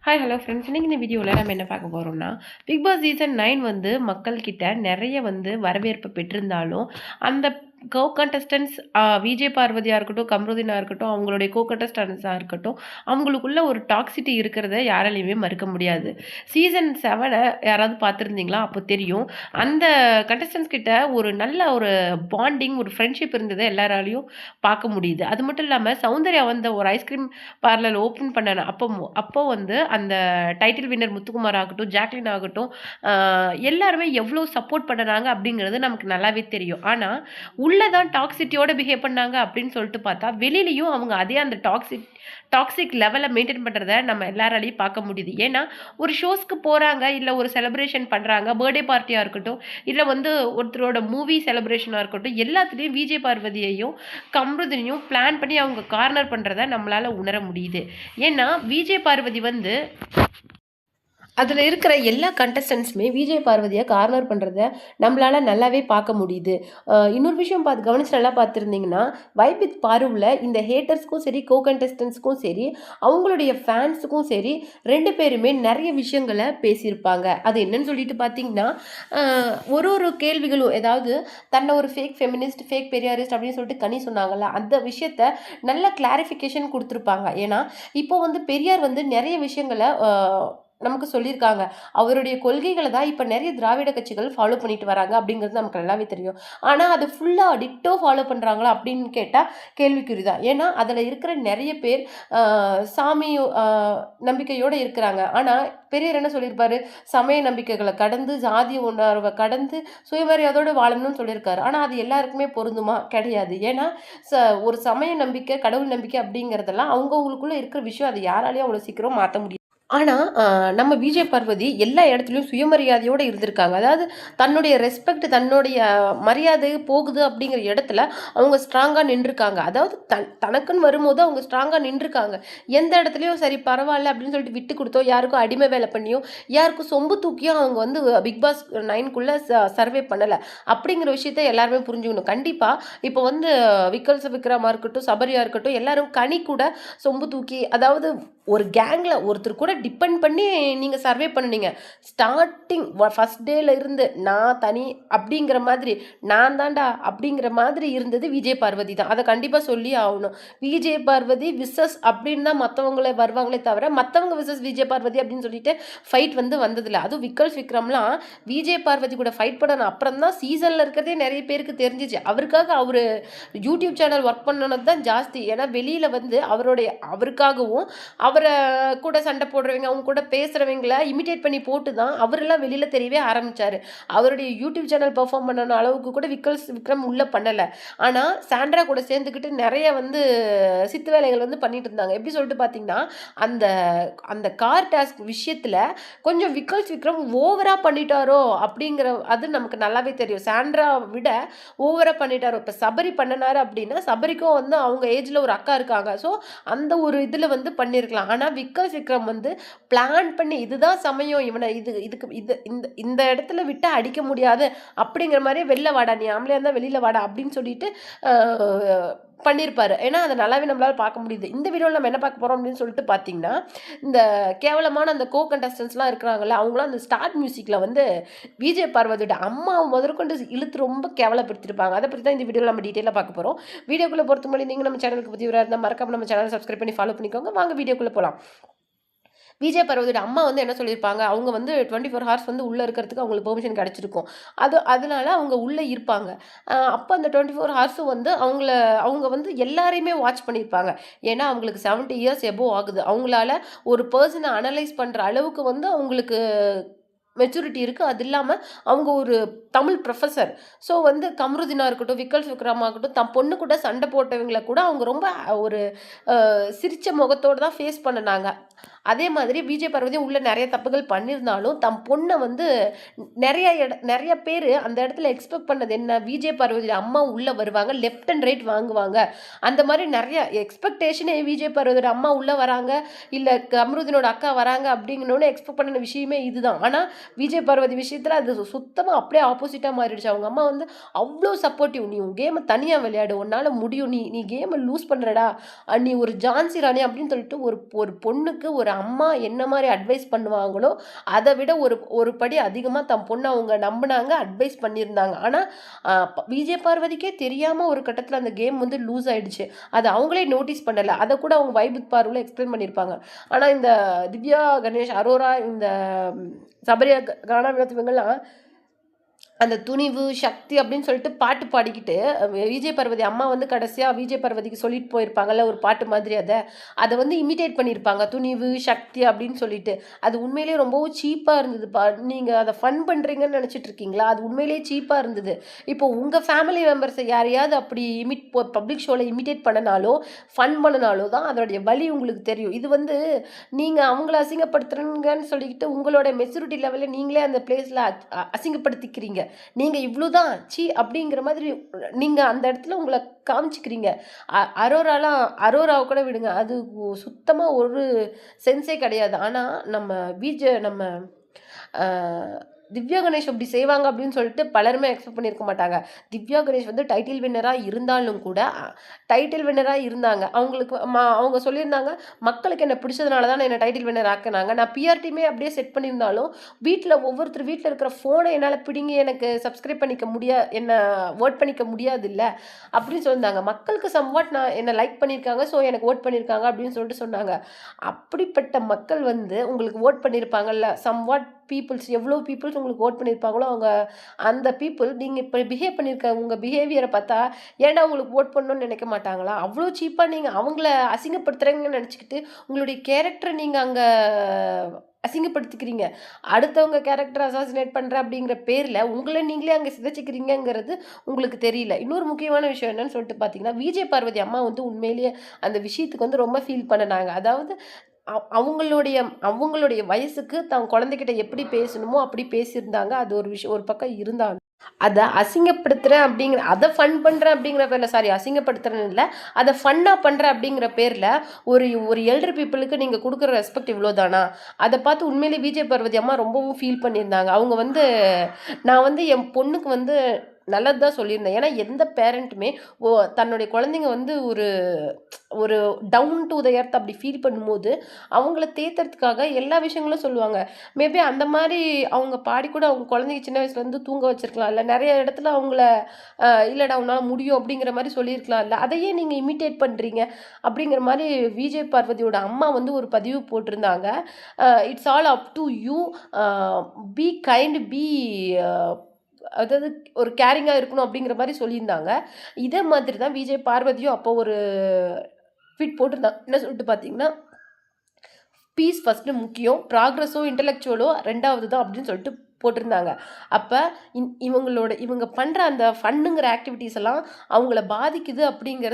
Hi hello friends. இன்னைக்கு இந்த வீடியோவில் நம்ம என்ன பார்க்க போகிறோம்னா, பிக் பாஸ் சீசன் 9 வந்து மக்கள் கிட்ட நிறைய வந்து வரவேற்பு பெற்றிருந்தாலும், அந்த கண்டஸ்டன்ட்ஸ் விஜய் பார்வதியா இருக்கட்டும், கம்ருதீனா இருக்கட்டும், அவங்களுடைய கண்டஸ்டன்ட்ஸா இருக்கட்டும், அவங்களுக்குள்ள ஒரு டாக்ஸிட்டி இருக்கிறத யாராலையுமே மறுக்க முடியாது. சீசன் 7 யாராவது பார்த்துருந்தீங்களா? அப்போ தெரியும். அந்த கண்டஸ்டன்ட்ஸ் கிட்ட ஒரு நல்ல ஒரு பாண்டிங், ஒரு ஃப்ரெண்ட்ஷிப் இருந்தத எல்லாராலயும் பார்க்க முடியுது. அது மட்டும் இல்லாம சௌந்தர்யா வந்து ஒரு ஐஸ்கிரீம் பார்லர் ஓப்பன் பண்ண அப்போ வந்து அந்த டைட்டில் வின்னர் முத்துக்குமார் ஆகட்டும், ஜாக்லின் ஆகட்டும், அ எல்லாருமே எவ்ளோ சப்போர்ட் பண்ணுனாங்க அப்படிங்கிறது நமக்கு நல்லாவே தெரியும். ஆனா, உள்ள தான் டாக்ஸிட்டியோட பிஹேவ் பண்ணாங்க அப்படின்னு சொல்லிட்டு பார்த்தா, வெளியிலயும் அவங்க அதே அந்த டாக்ஸிக் லெவல மெயின்டெயின் பண்றத நம்ம எல்லாராலயும் பார்க்க முடியுது. ஏன்னா, ஒரு ஷோஸ்க்கு போறாங்க, இல்ல ஒரு செலிப்ரேஷன் பண்றாங்க, பர்த்டே பார்ட்டியா இருக்கட்டும், இல்ல வந்து ஒருத்தரோட மூவி செலிப்ரேஷனா இருக்கட்டும், எல்லாத்துலயும் விஜய் பார்வதியையும், கம்ருதீனையும் பிளான் பண்ணி அவங்க கார்னர் பண்றத நம்மளால உணர முடியுது. ஏன்னா, விஜய் பார்வதி வந்து அதில இருக்கிற எல்லா கண்டஸ்டன்ட்ஸுமே விஜய் பார்வதிய கார்னர் பண்றத நம்மளால நல்லாவே பார்க்க முடியுது. இன்னொரு விஷயம் கவனிச்சு நல்லா பார்த்துருந்தீங்கன்னா, வைப் வித் பாருவுல இந்த ஹேட்டர்ஸ்க்கும் சரி, கண்டஸ்டன்ட்ஸ்க்கும் சரி, அவங்களுடைய ஃபேன்ஸுக்கும் சரி 2 பேருமே நெறைய விஷயங்கள பேசியிருப்பாங்க. அது என்னன்னு சொல்லிட்டு பார்த்தீங்கன்னா, அ ஒரு கேள்விகளும் ஏதாவது தன்னை ஒரு ஃபேக் ஃபெமினிஸ்ட், ஃபேக் பெரியாரிஸ்ட் அப்படின்னு சொல்லிட்டு கனி சொன்னாங்கல்ல, அந்த விஷயத்த நல்ல கிளாரிஃபிகேஷன் குடுத்துருப்பாங்க. ஏன்னா, இப்போ வந்து பெரியார் வந்து நெறைய விஷயங்கள நமக்கு சொல்லியிருக்காங்க. அவருடைய கொள்கைகள தான் இப்ப நெறைய திராவிட கட்சிகள் ஃபாலோ பண்ணிட்டு வராங்க அப்படிங்கிறது நமக்கு நல்லாவே தெரியும். ஆனா, அது ஃபுல்லா டிட்டோ ஃபாலோ பண்றாங்களா அப்படின்னு கேட்டா கேள்விக்குறி தான். ஏன்னா, அதுல இருக்கிற நெறைய பேர் அ சாமி நம்பிக்கையோட இருக்கிறாங்க. ஆனா, பெரியார் என்ன சொல்லியிருப்பாரு? சமய நம்பிக்கைகள கடந்து, ஜாதி உணர்வ கடந்து, சுயமரியாதையோட வாழணும்னு சொல்லியிருக்காரு. ஆனா, அது எல்லாருக்குமே பொருந்துமா? கிடையாது. ஏன்னா, ஒரு சமய நம்பிக்கை, கடவுள் நம்பிக்கை அப்படிங்கிறதெல்லாம் அவங்கவங்களுக்குள்ள இருக்கிற விஷயம். அது யாராலயும் அவ்வளோ சீக்கிரம் மாத்த முடியாது. ஆனா, நம்ம விஜய் பார்வதி எல்லா இடத்துலயும் சுயமரியாதையோட இருந்திருக்காங்க. அதாவது தன்னுடைய ரெஸ்பெக்ட், தன்னுடைய மரியாதை போகுது அப்படிங்கிற இடத்துல அவங்க ஸ்ட்ராங்கா நின்றுருக்காங்க. அதாவது தனக்குன்னு வரும்போது அவங்க ஸ்ட்ராங்கா நின்றுருக்காங்க. எந்த இடத்துலயும் சரி பரவால்ல அப்படின்னு சொல்லிட்டு விட்டு குடுத்தோ, யாருக்கும் அடிமை வேலை பண்ணியோ, யாருக்கும் சொம்பு தூக்கியோ அவங்க வந்து பிக் பாஸ் 9க்குள்ள சர்வே பண்ணல. அப்படிங்கிற விஷயத்த எல்லாருமே புரிஞ்சுக்கணும். கண்டிப்பா இப்போ வந்து விக்ரமா இருக்கட்டும், சபரியா இருக்கட்டும், எல்லாரும் கனி கூட சொம்பு தூக்கி அதாவது ஒரு கேங்ல ஒருத்தர் கூட டிபெண்ட் பண்ணி நீங்க சர்வே பண்ணுனீங்க. ஸ்டார்ட்டிங் ஃபர்ஸ்ட் டேல இருந்து நான் தனி அப்படிங்கிற மாதிரி, நான் தான்டா அப்படிங்கிற மாதிரி இருந்தது விஜய் பார்வதி தான். அத கண்டிப்பா சொல்லியே ஆவணும். விஜய் பார்வதி விசஸ் அப்படின்னு தான் மத்தவங்கள வருவாங்களே தவிர, மத்தவங்க விசஸ் விஜய் பார்வதி அப்படின்னு சொல்லிட்டு ஃபைட் வந்து வந்ததில்ல. அதுவும் விக்ரம்லாம் விஜய் பார்வதி கூட ஃபைட் பண்ணன அப்புறம் தான் சீசன்ல இருக்கிறதே நெறைய பேருக்கு தெரிஞ்சுச்சு. அவருக்காக அவரு யூடியூப் சேனல் ஒர்க் பண்ணனது தான் ஜாஸ்தி. ஏன்னா வெளியில வந்து அவருக்காகவும் அவர கூட சண்டை போடுறவங்க, அவங்க கூட பேசுறவங்கள இமிட்டேட் பண்ணி போட்டு தான் அவரெல்லாம் வெளியில தெரியவே ஆரம்பிச்சாரு. அவருடைய யூடியூப் சேனல் பெர்ஃபார்ம் பண்ணன அளவுக்கு கூட விக்ரம் உள்ள பண்ணல. ஆனா சாண்ட்ரா கூட சேர்ந்துக்கிட்டு நெறைய வந்து சித்து வேலைகள் வந்து பண்ணிட்டு இருந்தாங்க. எப்படி சொல்லிட்டு பார்த்தீங்கன்னா, அந்த அந்த கார் டாஸ்க் விஷயத்துல கொஞ்சம் விக்ரம் ஓவரா பண்ணிட்டாரோ அப்படிங்கிற அது நமக்கு நல்லாவே தெரியும். சாண்ட்ரா விட ஓவரா பண்ணிட்டாரோ. இப்ப சபரி பண்ணுனாரு அப்படின்னா, சபரிக்கும் வந்து அவங்க ஏஜ்ல ஒரு அக்கா இருக்காங்க. ஸோ அந்த ஒரு இதுல வந்து பண்ணியிருக்கலாம். ஆனா விக்ரம் வந்து பிளான் பண்ணி இதுதான் சமயம் இவன இதுக்கு இந்த இந்த இடத்துல விட்டா அடிக்க முடியாது அப்படிங்கிற மாரியே வெளில வாடா நீ ஆம்பளையா இருந்தா வெளியில வாடா அப்படின்னு சொல்லிட்டு அ பண்ணியிருப்பாரு. ஏன்னா, அத நல்லாவே நம்மளால பார்க்க முடியுது. இந்த வீடியோல நம்ம என்ன பார்க்க போறோம் அப்படின்னு சொல்லிட்டு பார்த்தீங்கன்னா, இந்த கேவலமான அந்த கண்டஸ்டன்ட்ஸ்லாம் இருக்கிறாங்கல்ல, அவங்கலாம் அந்த ஸ்டார்ட் மியூசிக்ல வந்து விஜய் பார்வதியோட அம்மாவ முதற்கொண்டு இழுத்து ரொம்ப கேவலப்படுத்தியிருப்பாங்க. அத பத்தி தான் இந்த வீடியோல நம்ம டீட்டெயிலா பார்க்க போறோம். வீடியோக்குள்ள போறதுக்கு முன்னாடி நீங்க நம்ம சேனலுக்கு புதியவரா இருந்தா மறக்காம நம்ம சேனல சப்ஸ்கிரைப் பண்ணி ஃபாலோ பண்ணிக்கோங்க. வாங்க வீடியோக்குள்ள போலாம். விஜய் பார்வதியோட அம்மா வந்து என்ன சொல்லியிருப்பாங்க, அவங்க வந்து 24 ஹார்ஸ் வந்து உள்ள இருக்கிறதுக்கு அவங்களுக்கு பெர்மிஷன் கிடைச்சிருக்கும். அதனால அவங்க உள்ள இருப்பாங்க. அப்ப அந்த 24 ஹார்ஸும் வந்து அவங்க வந்து எல்லாரையுமே வாட்ச் பண்ணியிருப்பாங்க. ஏன்னா, அவங்களுக்கு 70 இயர்ஸ் எபோவ் ஆகுது. அவங்களால ஒரு பெர்சன அனலைஸ் பண்ற அளவுக்கு வந்து அவங்களுக்கு மெச்சூரிட்டி இருக்கு. அது இல்லாம அவங்க ஒரு தமிழ் ப்ரொஃபசர். ஸோ வந்து கம்ருதீனா இருக்கட்டும், விக்ரமா இருக்கட்டும், தன் பொண்ணு கூட சண்டை போட்டவங்கள கூட அவங்க ரொம்ப ஒரு சிரிச்ச முகத்தோட தான் ஃபேஸ் பண்ணுனாங்க. அதே மாதிரி விஜய் பார்வதி உள்ள நெறைய தப்புகள் பண்ணியிருந்தாலும், தம் பொண்ண வந்து நெறைய பேரு அந்த இடத்துல எக்ஸ்பெக்ட் பண்ணது என்ன? விஜய் பார்வதியோட அம்மா உள்ள வருவாங்க. லெஃப்ட் அண்ட் ரைட் வாங்குவாங்க. அந்த மாரி நெறைய எக்ஸ்பெக்டேஷனே விஜய் பார்வதியோட அம்மா உள்ள வராங்க, இல்ல கம்ருதீனோட அக்கா வராங்க அப்படிங்கணும்னு எக்ஸ்பெக்ட் பண்ணுன விஷயமே இதுதான். ஆனா, விஜய் பார்வதி விஷயத்துல அது சுத்தமா அப்படியே ஆப்போசிட்டா மாறிடுச்சு. அவங்க அம்மா வந்து அவ்ளோ சப்போர்ட்டிவ். "நீ உன் கேம தனியா விளையாடு. உன்னால முடியும். நீ நீ கேம லூஸ் பண்றடா. நீ ஒரு ஜான்சி ராணி" அப்படின்னு சொல்லிட்டு ஒரு ஒரு பொண்ணுக்கு, ஒரு அம்மா என்ன மாதிரி அட்வைஸ் பண்ணுவாங்களோ அதை விட ஒரு ஒரு படி அதிகமாக தன் பொண்ணை அவங்க நம்பினாங்க, அட்வைஸ் பண்ணியிருந்தாங்க. ஆனால் விஜய் பார்வதிக்கே தெரியாமல் ஒரு கட்டத்தில் அந்த கேம் வந்து லூஸ் ஆயிடுச்சு. அது அவங்களே நோட்டீஸ் பண்ணலை. அதை கூட அவங்க வைபுத் பார்வையில் எக்ஸ்பிளைன் பண்ணியிருப்பாங்க. ஆனால் இந்த திவ்யா கணேஷ், அரோரா, இந்த சபரியா, கானா வினோத் இவங்கெல்லாம் அந்த துணிவு, சக்தி அப்படின்னு சொல்லிட்டு பாட்டு பாடிக்கிட்டு விஜய் பார்வதி அம்மா வந்து கடைசியா விஜய் பார்வதிக்கு சொல்லிட்டு போயிருப்பாங்கல்ல ஒரு பாட்டு மாதிரி அதை வந்து இமிட்டேட் பண்ணியிருப்பாங்க. துணிவு, சக்தி அப்படின்னு சொல்லிட்டு. அது உண்மையிலேயே ரொம்பவும் சீப்பா இருந்ததுப்பா. நீங்க அதை ஃபன் பண்றீங்கன்னு நினைச்சிட்டு இருக்கீங்களா? அது உண்மையிலேயே சீப்பா இருந்தது. இப்போ உங்க ஃபேமிலி மெம்பர்ஸை யாரையாவது அப்படி பப்ளிக் ஷோல இமிட்டேட் பண்ணனாலோ, ஃபன் பண்ணனாலோ தான் அதோடைய வலி உங்களுக்கு தெரியும். இது வந்து நீங்க அவங்கள அசிங்கப்படுத்துறீங்கன்னு சொல்லிக்கிட்டு உங்களோட மெச்சூரிட்டி லெவல்ல நீங்களே அந்த பிளேஸ்ல அசிங்கப்படுத்திக்கிறீங்க. நீங்க இவ்வளோதான் ச்சீ அப்படிங்கிற மாதிரி நீங்க அந்த இடத்துல உங்களை காமிச்சிக்கிறீங்க. அரோராவை கூட விடுங்க. அது சுத்தமா ஒரு சென்ஸே கிடையாது. ஆனா நம்ம அ திவ்யா கணேஷ் அப்படி செய்வாங்க அப்படின்னு சொல்லிட்டு பலருமே எக்ஸ்பெக்ட் பண்ணியிருக்க மாட்டாங்க. திவ்யா கணேஷ் வந்து டைட்டில் வின்னரா இருந்தாலும் கூட டைட்டில் வின்னரா இருந்தாங்க. அவங்களுக்கு அவங்க சொல்லியிருந்தாங்க, மக்களுக்கு என்ன பிடிச்சதுனால தான் என்ன டைட்டில் வின்னர் ஆக்குனாங்க. நான் பிஆர் டீமே அப்படியே செட் பண்ணியிருந்தாலும், ஒவ்வொருத்தர் வீட்ல இருக்கிற ஃபோனை என்னால பிடுங்கி எனக்கு சப்ஸ்கிரைப் பண்ணிக்க என்ன வோட் பண்ணிக்க முடியாதுல்ல அப்படின்னு சொல்லியிருந்தாங்க. மக்களுக்கு சம்வாட் என்ன லைக் பண்ணியிருக்காங்க. ஸோ எனக்கு வோட் பண்ணியிருக்காங்க அப்படின்னு சொல்லிட்டு சொன்னாங்க. அப்படிப்பட்ட மக்கள் வந்து உங்களுக்கு வோட் பண்ணியிருப்பாங்கல்ல, சம்வாட் பீப்புள்ஸ் எவ்வளோ பீப்புள்ஸ் உங்களுக்கு வோட் பண்ணியிருப்பாங்களோ, அவங்க அந்த பீப்புள் நீங்கள் இப்போ பிஹேவ் பண்ணியிருக்க உங்கள் பிஹேவியரை பார்த்தா, ஏன்டா உங்களுக்கு வோட் பண்ணணும்னு நினைக்க மாட்டாங்களா? அவ்வளோ சீப்பாக நீங்கள் அவங்கள அசிங்கப்படுத்துகிறீங்கன்னு நினச்சிக்கிட்டு உங்களுடைய கேரக்டரை நீங்கள் அங்கே அசிங்கப்படுத்திக்கிறீங்க. அடுத்தவங்க கேரக்டர் அசாசினேட் பண்ணுறேன் அப்படிங்கிற பேரில் உங்களை நீங்களே அங்கே சிதைச்சிக்கிறீங்கிறது உங்களுக்கு தெரியல. இன்னொரு முக்கியமான விஷயம் என்னன்னு சொல்லிட்டு பார்த்தீங்கன்னா, விஜய் பார்வதி அம்மா வந்து உண்மையிலேயே அந்த விஷயத்துக்கு வந்து ரொம்ப ஃபீல் பண்ணினாங்க. அதாவது அவங்களுடைய அவங்களுடைய வயசுக்கு தான் குழந்தைகிட்ட எப்படி பேசணுமோ அப்படி பேசியிருந்தாங்க. அது ஒரு விஷயம் ஒரு பக்கம் இருந்தாலும், அதை அசிங்கப்படுத்துகிறேன் அப்படிங்கிற அதை ஃபன் பண்ணுறேன் அப்படிங்கிற பேரில், சாரி அசிங்கப்படுத்துறேன்னு இல்லை, அதை ஃபன்னாக பண்ணுறேன் அப்படிங்கிற பேரில் ஒரு ஒரு எல்டர் பீப்புளுக்கு நீங்கள் கொடுக்குற ரெஸ்பெக்ட் இவ்வளோதானா? அதை பார்த்து உண்மையிலே விஜய் பார்வதி அம்மா ரொம்பவும் ஃபீல் பண்ணியிருந்தாங்க. அவங்க வந்து நான் வந்து என் பொண்ணுக்கு வந்து நல்லது தான் சொல்லியிருந்தேன். ஏன்னா எந்த பேரண்ட்டுமே தன்னுடைய குழந்தைங்க வந்து ஒரு ஒரு டவுன் டு த எர்த் அப்படி ஃபீல் பண்ணும்போது அவங்கள தேத்துறதுக்காக எல்லா விஷயங்களும் சொல்லுவாங்க. மேபி அந்த மாதிரி அவங்க பாடி கூட அவங்க குழந்தைங்க சின்ன வயசுலேருந்து தூங்க வச்சிருக்கலாம். இல்லை நிறைய இடத்துல அவங்கள இல்லைடா உன்னால் முடியும் அப்படிங்கிற மாதிரி சொல்லியிருக்கலாம். இல்லை அதையே நீங்கள் இமிட்டேட் பண்ணுறீங்க அப்படிங்கிற மாதிரி விஜய் பார்வதியோட அம்மா வந்து ஒரு பதிவு போட்டிருந்தாங்க. It's all up to you, be kind, அதாவது ஒரு கேரிங்காக இருக்கணும் அப்படிங்கிற மாதிரி சொல்லியிருந்தாங்க. இதே மாதிரி தான் விஜய் பார்வதியும் அப்போ ஒரு ட்வீட் போட்டிருந்தாங்க. என்ன சொல்லிட்டு பார்த்தீங்கன்னா, பீஸ் ஃபஸ்ட்டு முக்கியம், ப்ராக்ரஸோ இன்டலெக்சுவலோ 2வது தான் அப்படின்னு சொல்லிட்டு போட்டிருந்தாங்க. அப்போ இவங்க பண்ணுற அந்த ஃபன்னுங்கிற ஆக்டிவிட்டீஸ் எல்லாம் அவங்கள பாதிக்குது அப்படிங்கிறது